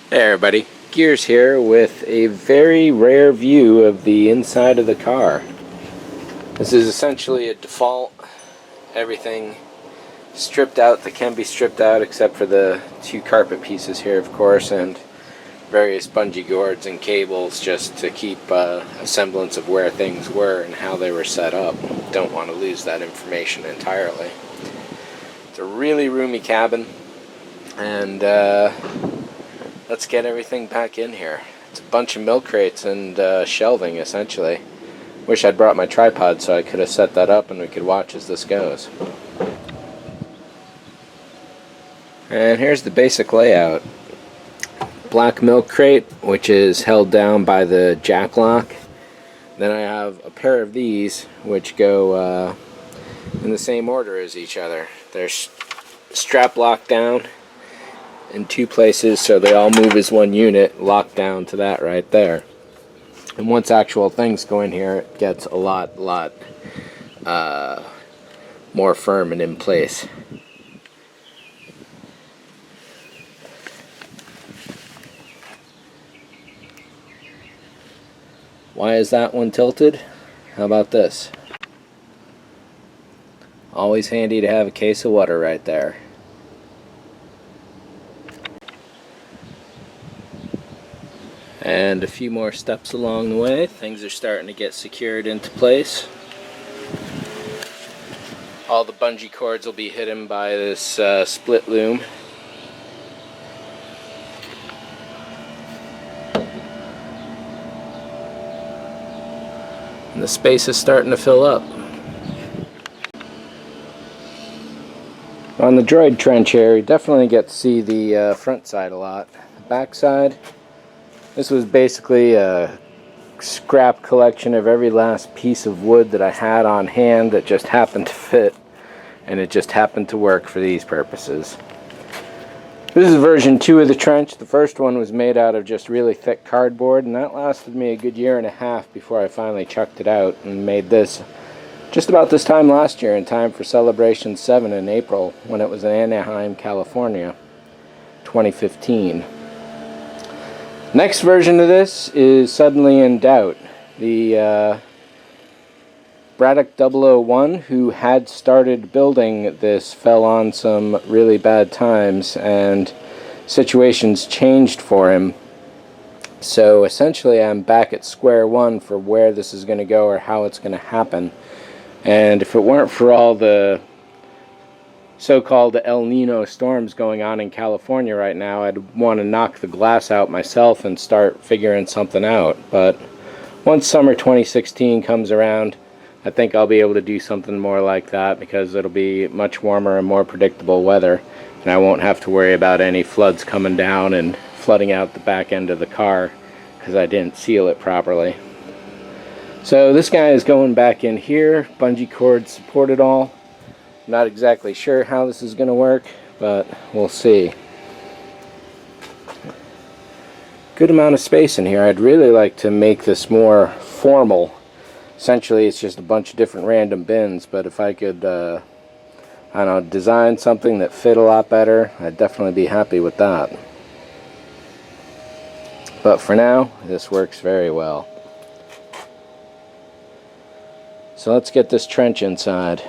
Hey everybody, Gears here with a very rare view of the inside of the car. This is essentially a default, everything stripped out that can be stripped out except for the two carpet pieces here of course, and various bungee cords and cables just to keep a semblance of where things were and how they were set up. Don't want to lose that information entirely. It's a really roomy cabin, and let's get everything back in here. It's a bunch of milk crates and shelving, essentially. Wish I'd brought my tripod so I could have set that up and we could watch as this goes. And here's the basic layout. Black milk crate, which is held down by the jack lock. Then I have a pair of these, which go in the same order as each other. They're strap locked down in two places, so they all move as one unit, locked down to that right there. And once actual things go in here, it gets a lot more firm and in place. Why is that one tilted? How about this? Always handy to have a case of water right there. And a few more steps along the way. Things are starting to get secured into place. All the bungee cords will be hidden by this split loom. And the space is starting to fill up. On the droid trench here, you definitely get to see the front side a lot. The back side, this was basically a scrap collection of every last piece of wood that I had on hand that just happened to fit, and it just happened to work for these purposes. This is version 2 of the trench. The first one was made out of just really thick cardboard, and that lasted me a good year and a half before I finally chucked it out and made this just about this time last year, in time for Celebration 7 in April, when it was in Anaheim, California, 2015. Next version of this is suddenly in doubt. The Braddock 001, who had started building this, fell on some really bad times and situations changed for him. So essentially I'm back at square one for where this is going to go or how it's going to happen. And if it weren't for all the so-called El Nino storms going on in California right now, I'd want to knock the glass out myself and start figuring something out. But once summer 2016 comes around, I think I'll be able to do something more like that, because it'll be much warmer and more predictable weather, and I won't have to worry about any floods coming down and flooding out the back end of the car because I didn't seal it properly. So this guy is going back in here. Bungee cords support it all. Not exactly sure how this is going to work, but we'll see. Good amount of space in here. I'd really like to make this more formal. Essentially it's just a bunch of different random bins, but if I could I don't know, design something that fit a lot better, I'd definitely be happy with that. But for now, this works very well. So let's get this trench inside.